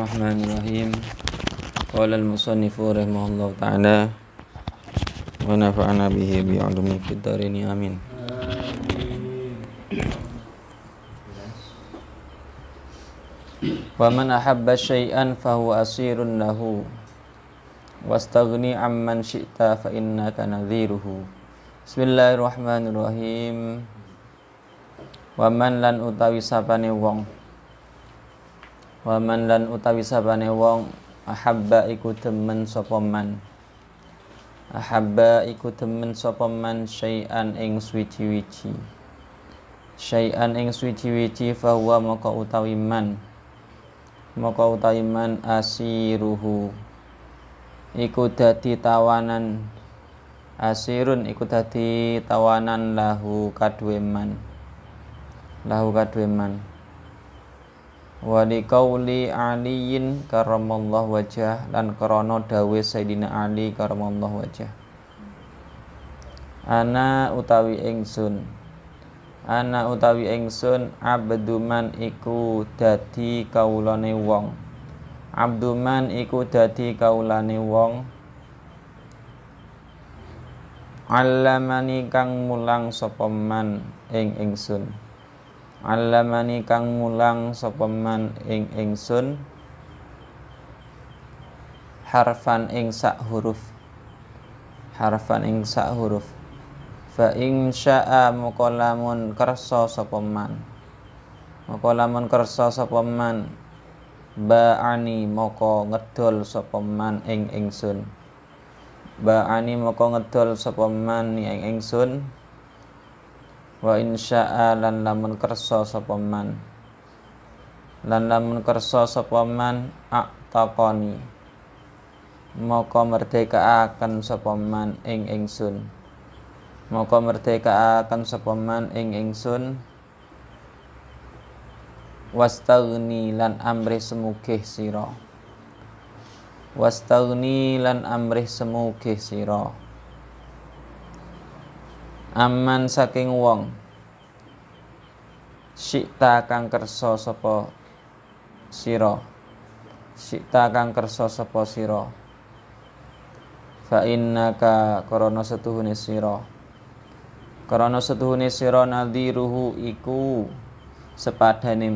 Bismillahirrahmanirrahim. Qala al-musannifu rahimahullahu ta'ala wa nafa'ana bihi bi'ulumi fid dharain amin. Wa man ahabba syai'an fahuwa asirun lahu wastaghni amman syi'ta fa innaka nadhiruhu. Bismillahirrahmanirrahim. Wa man lan utawi sapane wong ahabba iku demen sapa man syai'an ing suci-wici fa huwa maka utawi man asiruhu iku dadi tawanan lahu kadue man wa liqauli aliyin karamallahu wajah lan krana dawe Sayyidina Ali karamallahu wajah. Ana utawi ingsun abduman iku dadi kaulane wong allamani kang mulang sapa man ing ingsun harfan ing sak huruf fa in syaa moko lamun kersa sapa man ba'ani moko ngedol sapa man ing ingsun wa insya'a lan lamun kersa sapa man a'taqani maka merdekaaken sapa man ing ingsun wastaghni lan amrih semugih sira aman saking wong syi'ta kang kersa sapa sira fa innaka karana setuhune sira nadhiruhu iku sepadane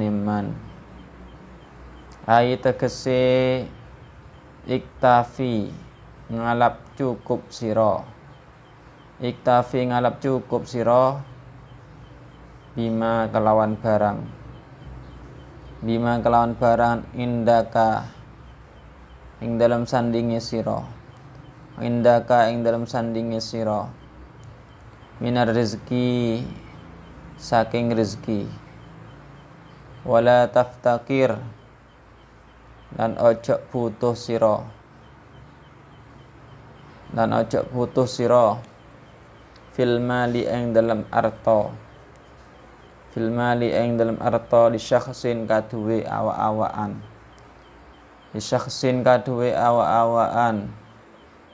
man ai tegese iktafi ngalap cukup sira bima kelawan barang indaka ing dalam sandinge sira minar rezeki saking rezeki wala taftakir lan ojo butuh sira fil mali ing dalam arta li syakhsin kaduwe awa-awaan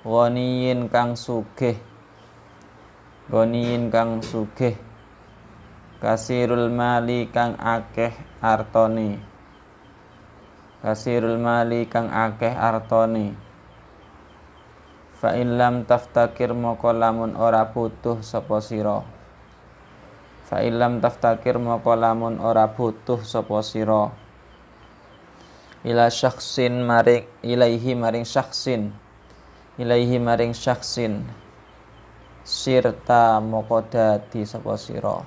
ghaniyin kang sugih kasirul mali kang akeh artone fa in lam taftakir moko lamun ora butuh sapa sira ila syakhsin maring syakhsin sirta moko dadi sapa sira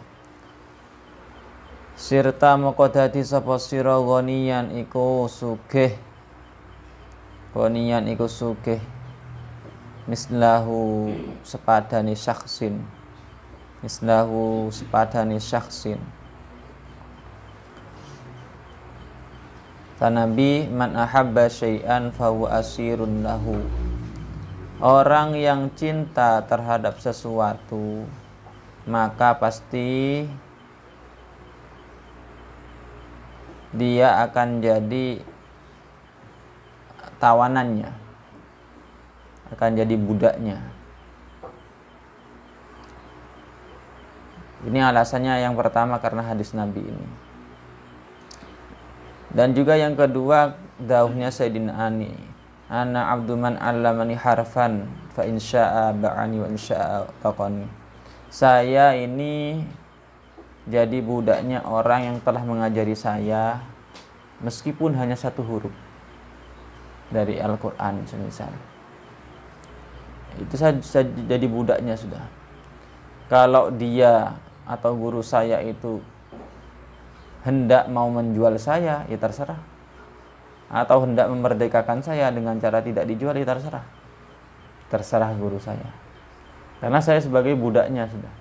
ghaniyan iku sugih mislahu sepadane syakhsin Tanabi man ahabba syai'an fahuwa asirun lahu. Orang yang cinta terhadap sesuatu maka pasti dia akan jadi tawanannya, akan jadi budaknya. Ini alasannya yang pertama karena hadis Nabi ini. Dan juga yang kedua, dawuhnya Sayyidina Ali, ana abduman allamani harfan fa insya'a ba'ani wa insya'a taqani. Saya ini jadi budaknya orang yang telah mengajari saya meskipun hanya satu huruf dari Al-Quran semisal. Itu saya jadi budaknya sudah. Kalau dia atau guru saya itu hendak mau menjual saya, ya terserah. Atau hendak memerdekakan saya dengan cara tidak dijual, ya terserah. Terserah guru saya. Karena saya sebagai budaknya sudah.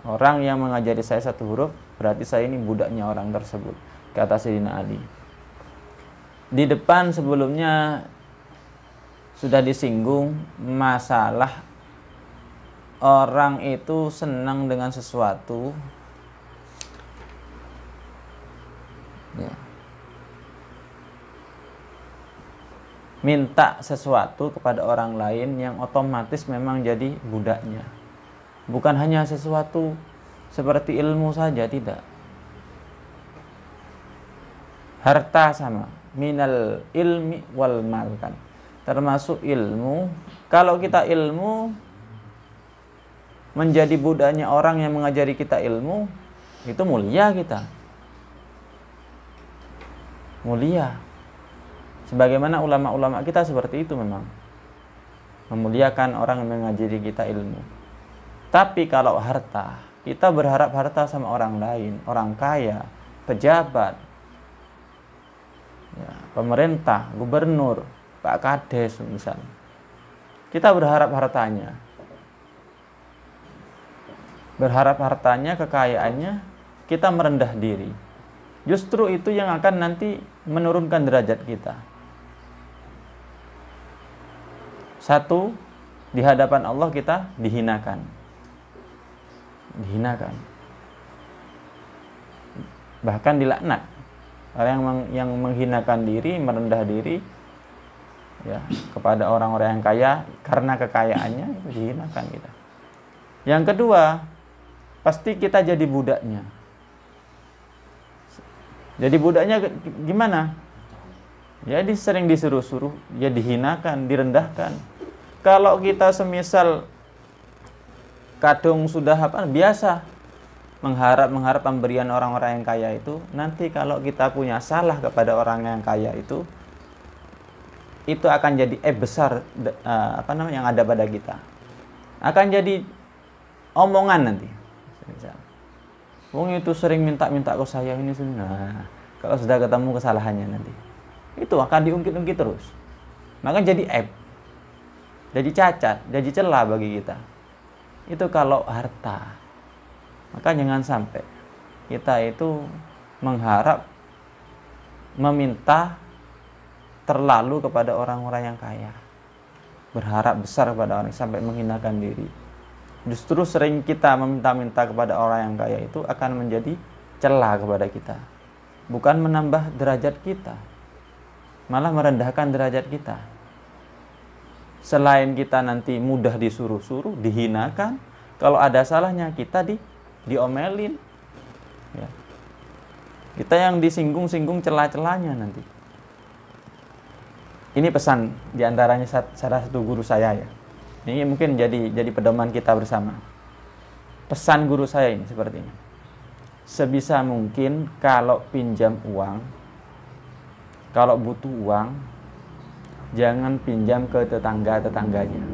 Orang yang mengajari saya satu huruf, berarti saya ini budaknya orang tersebut, kata Sayyidina Ali. Di depan sebelumnya sudah disinggung masalah orang itu senang dengan sesuatu, ya, minta sesuatu kepada orang lain yang otomatis memang jadi budaknya. Bukan hanya sesuatu seperti ilmu saja, tidak. Harta sama, minal ilmi wal mal kan. Termasuk ilmu. Kalau kita ilmu menjadi budaknya orang yang mengajari kita ilmu, itu mulia kita. Mulia. Sebagaimana ulama-ulama kita seperti itu memang. Memuliakan orang yang mengajari kita ilmu. Tapi kalau harta, kita berharap harta sama orang lain, orang kaya, pejabat, ya, pemerintah, gubernur, Pak Kades misalnya. Kita berharap hartanya. Berharap hartanya, kekayaannya, kita merendah diri. Justru itu yang akan nanti menurunkan derajat kita. Satu, di hadapan Allah kita dihinakan. Dihinakan. Bahkan dilaknat. Orang yang menghinakan diri, merendah diri, ya, kepada orang-orang yang kaya karena kekayaannya, itu dihinakan kita. Yang kedua, pasti kita jadi budaknya. Jadi budaknya gimana? Jadi sering disuruh-suruh, ya dihinakan, direndahkan. Kalau kita semisal kadung sudah biasa mengharap pemberian orang-orang yang kaya itu, nanti kalau kita punya salah kepada orang yang kaya itu akan jadi besar yang ada pada kita. Akan jadi omongan nanti. Wong itu sering minta-minta ke saya ini. Nah, kalau sudah ketemu kesalahannya nanti, itu akan diungkit-ungkit terus. Maka jadi jadi cacat, jadi celah bagi kita. Itu kalau harta. Maka jangan sampai kita itu mengharap, meminta terlalu kepada orang-orang yang kaya. Berharap besar kepada orang sampai menghinakan diri. Justru sering kita meminta-minta kepada orang yang kaya itu akan menjadi celah kepada kita. Bukan menambah derajat kita, malah merendahkan derajat kita. Selain kita nanti mudah disuruh-suruh, dihinakan, kalau ada salahnya kita diomelin. Ya. Kita yang disinggung-singgung celah-celahnya nanti. Ini pesan diantaranya salah satu guru saya ya. Ini mungkin jadi pedoman kita bersama. Pesan guru saya ini seperti ini. Sebisa mungkin kalau pinjam uang, kalau butuh uang, jangan pinjam ke tetangga-tetangganya.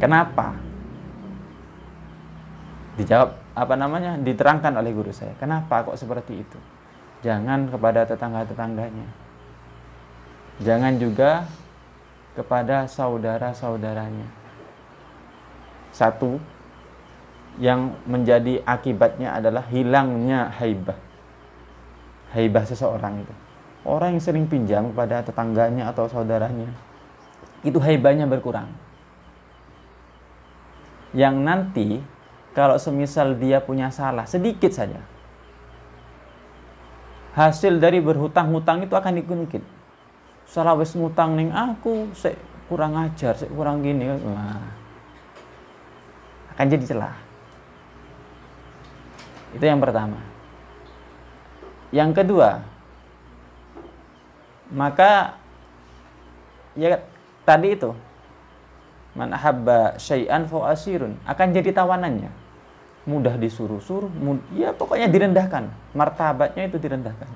Kenapa? Dijawab diterangkan oleh guru saya. Kenapa kok seperti itu? Jangan kepada tetangga-tetangganya. Jangan juga kepada saudara-saudaranya. Satu, yang menjadi akibatnya adalah hilangnya haibah. Haibah seseorang itu. Orang yang sering pinjam kepada tetangganya atau saudaranya, itu haibahnya berkurang. Yang nanti, kalau semisal dia punya salah, sedikit saja, hasil dari berhutang-hutang itu akan diungkit. Salah wis ngutang ning aku, sik kurang ajar, sik kurang gini. Wah. Akan jadi celah. Itu yang pertama. Yang kedua, maka ya tadi itu, man ahabba syai'an fa asirun, akan jadi tawanannya. Mudah disuruh-suruh, ya pokoknya direndahkan, martabatnya itu direndahkan.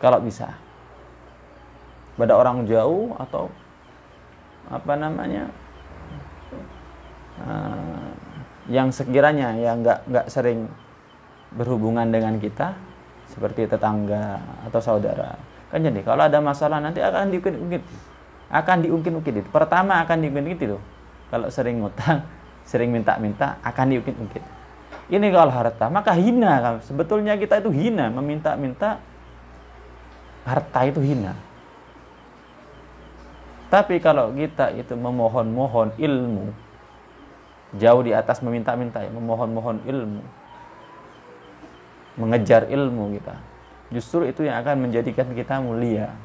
Kalau bisa pada orang jauh atau apa namanya, yang sekiranya ya nggak sering berhubungan dengan kita, seperti tetangga atau saudara. Kan jadi kalau ada masalah nanti akan diungkit-ungkit itu. Pertama akan diungkit-ungkit itu. Kalau sering ngutang, sering minta-minta, akan diungkit-ungkit. Ini kalau harta, maka hina kan. Sebetulnya kita itu hina, meminta-minta harta itu hina. Tapi kalau kita itu memohon-mohon ilmu, jauh di atas meminta-minta ya, memohon-mohon ilmu, mengejar ilmu kita, justru itu yang akan menjadikan kita mulia.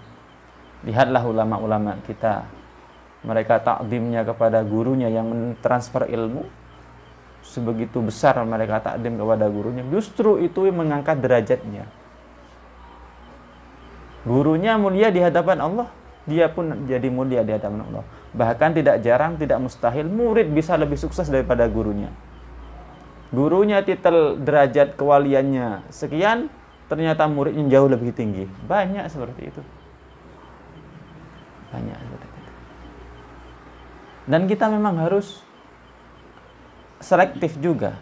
Lihatlah ulama-ulama kita, mereka takdimnya kepada gurunya yang mentransfer ilmu, sebegitu besar mereka takdim kepada gurunya, justru itu yang mengangkat derajatnya. Gurunya mulia di hadapan Allah, dia pun jadi mulia di hadapan Allah. Bahkan tidak jarang, tidak mustahil murid bisa lebih sukses daripada gurunya. Gurunya titel derajat kewaliannya sekian, ternyata muridnya jauh lebih tinggi. Banyak seperti itu. Banyak seperti itu. Dan kita memang harus selektif juga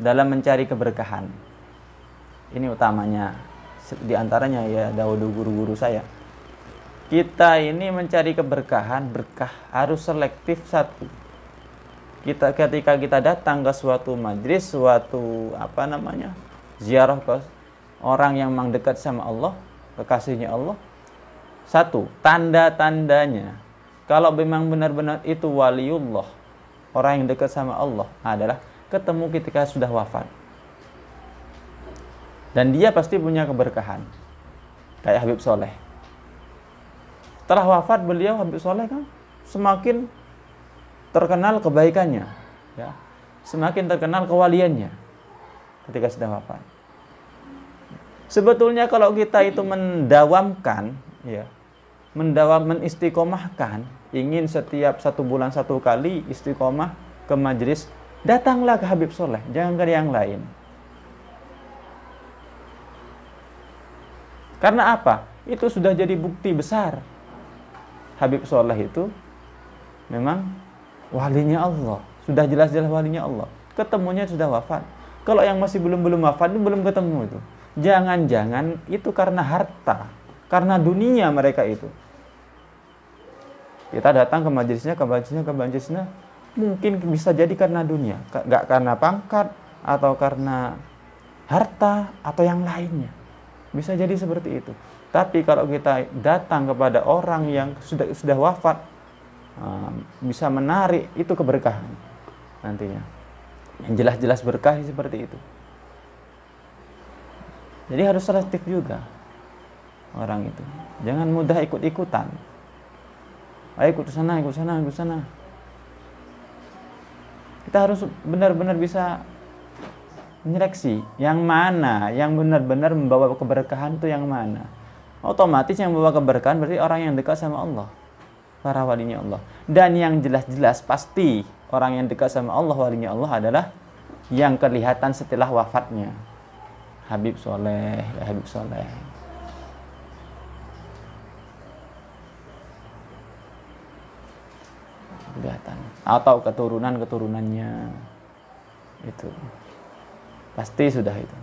dalam mencari keberkahan. Ini utamanya, di antaranya ya dahulu guru-guru saya. Kita ini mencari keberkahan, berkah harus selektif. Satu, ketika kita datang ke suatu majlis, suatu ziarah ke orang yang memang dekat sama Allah, kekasihnya Allah. Satu, tanda-tandanya kalau memang benar-benar itu waliullah, orang yang dekat sama Allah, adalah ketemu ketika sudah wafat. Dan dia pasti punya keberkahan. Kayak Habib Soleh. Setelah wafat beliau, Habib Soleh kan semakin terkenal kebaikannya, ya, semakin terkenal kewaliannya ketika sudah wafat. Sebetulnya kalau kita itu mendawamkan, ya, mengistiqomahkan, ingin setiap 1 bulan 1 kali istiqomah ke majelis, datanglah ke Habib Soleh, jangan ke yang lain. Karena apa? Itu sudah jadi bukti besar. Habib Soleh itu memang walinya Allah, sudah jelas-jelas walinya Allah. Ketemunya sudah wafat. Kalau yang masih belum wafat, itu belum ketemu itu. Jangan-jangan itu karena harta, karena dunia mereka itu. Kita datang ke majelisnya, mungkin bisa jadi karena dunia, nggak karena pangkat atau karena harta atau yang lainnya. Bisa jadi seperti itu. Tapi kalau kita datang kepada orang yang sudah wafat, bisa menarik itu keberkahan nantinya. Yang jelas-jelas berkah seperti itu. Jadi harus selektif juga orang itu. Jangan mudah ikut-ikutan. Ayo ikut sana. Kita harus benar-benar bisa menyeleksi yang mana yang benar-benar membawa keberkahan itu yang mana. Otomatis yang membawa keberkahan berarti orang yang dekat sama Allah, para walinya Allah. Dan yang jelas-jelas pasti orang yang dekat sama Allah, walinya Allah adalah yang kelihatan setelah wafatnya. Habib Soleh, Habib Soleh. Kelihatan. Atau keturunan-keturunannya. Itu. Pasti sudah itu.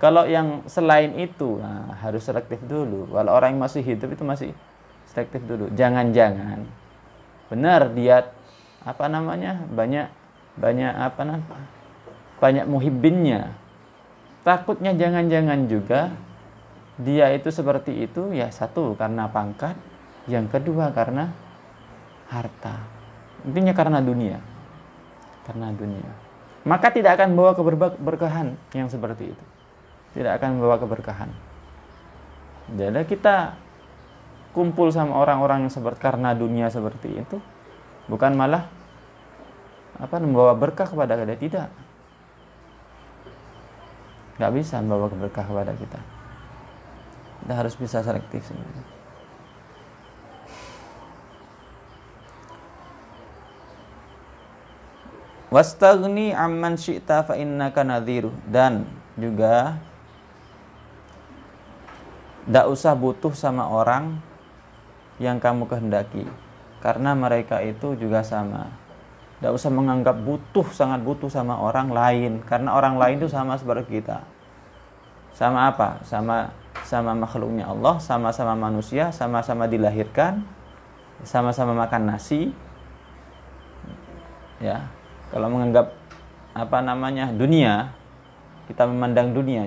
Kalau yang selain itu, harus selektif dulu. Kalau orang yang masih hidup itu masih selektif dulu. Jangan-jangan benar dia banyak muhibbinnya. Takutnya jangan-jangan juga dia itu seperti itu, ya satu karena pangkat, yang kedua karena harta. Intinya karena dunia. Karena dunia. Maka tidak akan membawa keberkahan yang seperti itu. Tidak akan membawa keberkahan. Jadi kita kumpul sama orang-orang yang seperti karena dunia seperti itu, bukan malah membawa berkah kepada kita, tidak. nggak bisa membawa berkah kepada kita. Kita harus bisa selektif sebenarnya. Wastaghni amman syi'ta fa innaka nadhiru, dan juga tidak usah butuh sama orang yang kamu kehendaki, karena mereka itu juga sama. Tidak usah menganggap butuh, sangat butuh sama orang lain, karena orang lain itu sama seperti kita. Sama apa? Sama makhluknya Allah, sama-sama manusia, sama-sama dilahirkan, sama-sama makan nasi. Ya, kalau menganggap dunia, kita memandang dunia,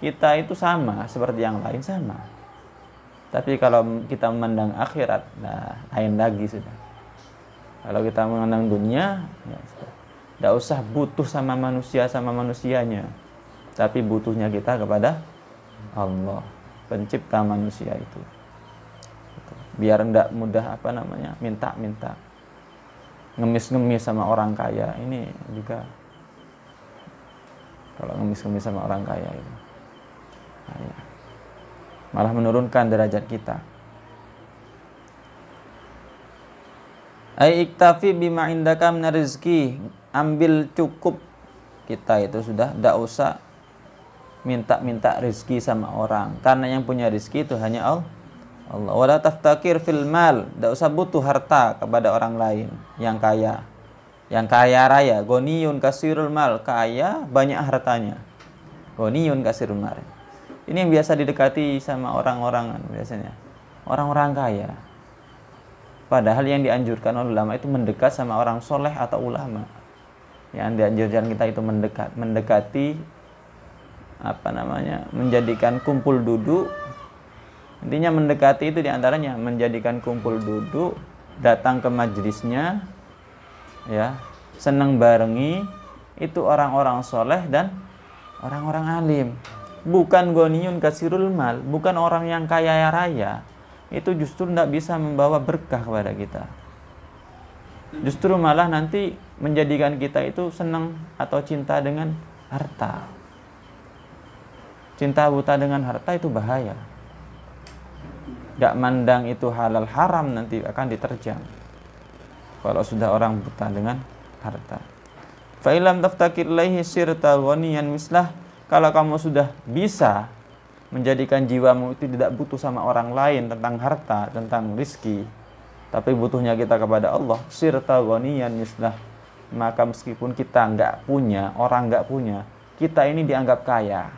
kita itu sama seperti yang lain, sama. Tapi kalau kita memandang akhirat, nah lain lagi sudah. Kalau kita memandang dunia, ya, tidak usah butuh sama manusia, sama manusianya, tapi butuhnya kita kepada Allah, pencipta manusia itu. Biar tidak mudah minta-minta, ngemis-ngemis sama orang kaya. Ini juga kalau ngemis-ngemis sama orang kaya itu malah menurunkan derajat kita. Ai iktafi bima indaka minar rizki, ambil cukup. Kita itu sudah tidak usah minta-minta rizki sama orang, karena yang punya rizki itu hanya Allah. Wala taftakir fil mal, tidak usah butuh harta kepada orang lain yang kaya. Yang kaya raya, ghaniyun kasirul mal, kaya banyak hartanya. Ghaniyun kasirul mal. Ini yang biasa didekati sama orang-orang biasanya. Orang-orang kaya. Padahal yang dianjurkan oleh ulama itu mendekat sama orang soleh atau ulama. Yang dianjurkan kita itu mendekati menjadikan kumpul duduk. Intinya mendekati itu diantaranya menjadikan kumpul duduk, datang ke majelisnya, ya, senang barengi, itu orang-orang soleh dan orang-orang alim. Bukan ghaniyun kasirul mal, bukan orang yang kaya raya. Itu justru tidak bisa membawa berkah kepada kita. Justru malah nanti menjadikan kita itu senang atau cinta dengan harta. Cinta buta dengan harta itu bahaya. Gak mandang itu halal haram, nanti akan diterjang kalau sudah orang buta dengan harta. Fa illam taftakir ilaihi sirta ghaniyan mislah, kalau kamu sudah bisa menjadikan jiwamu itu tidak butuh sama orang lain tentang harta, tentang rizki, tapi butuhnya kita kepada Allah, sirta ghaniyan mislah, maka meskipun kita nggak punya, orang nggak punya, kita ini dianggap kaya,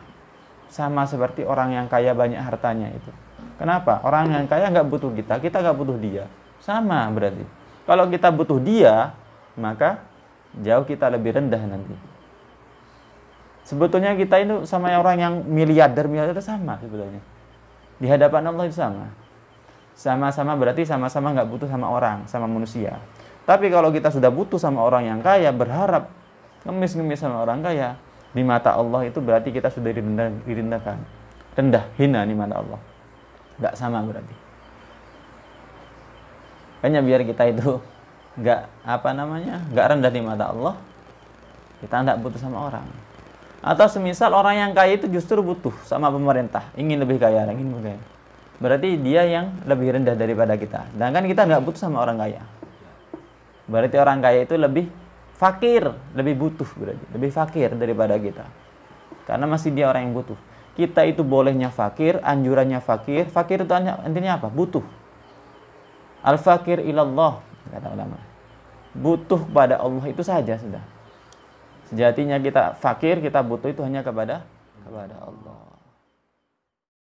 sama seperti orang yang kaya banyak hartanya itu. Kenapa? Orang yang kaya nggak butuh kita, kita nggak butuh dia. Sama berarti. Kalau kita butuh dia, maka jauh kita lebih rendah nanti. Sebetulnya kita itu sama orang yang miliarder itu sama sebetulnya. Di hadapan Allah itu sama. Sama-sama berarti sama-sama nggak butuh sama orang, sama manusia. Tapi kalau kita sudah butuh sama orang yang kaya, berharap ngemis-ngemis sama orang kaya, di mata Allah itu berarti kita sudah direndahkan. Rendah, hina di mata Allah. Nggak sama berarti. Hanya biar kita itu nggak rendah di mata Allah, kita nggak butuh sama orang. Atau semisal orang yang kaya itu justru butuh sama pemerintah, ingin lebih kaya, berarti dia yang lebih rendah daripada kita. Sedangkan kita nggak butuh sama orang kaya. Berarti orang kaya itu lebih fakir, lebih butuh berarti, lebih fakir daripada kita. Karena masih dia orang yang butuh. Kita itu bolehnya fakir, anjurannya fakir. Fakir itu intinya apa? Butuh. Al-fakir ilallah, kata ulama. Butuh kepada Allah itu saja sudah. Sejatinya kita fakir, kita butuh itu hanya kepada Allah.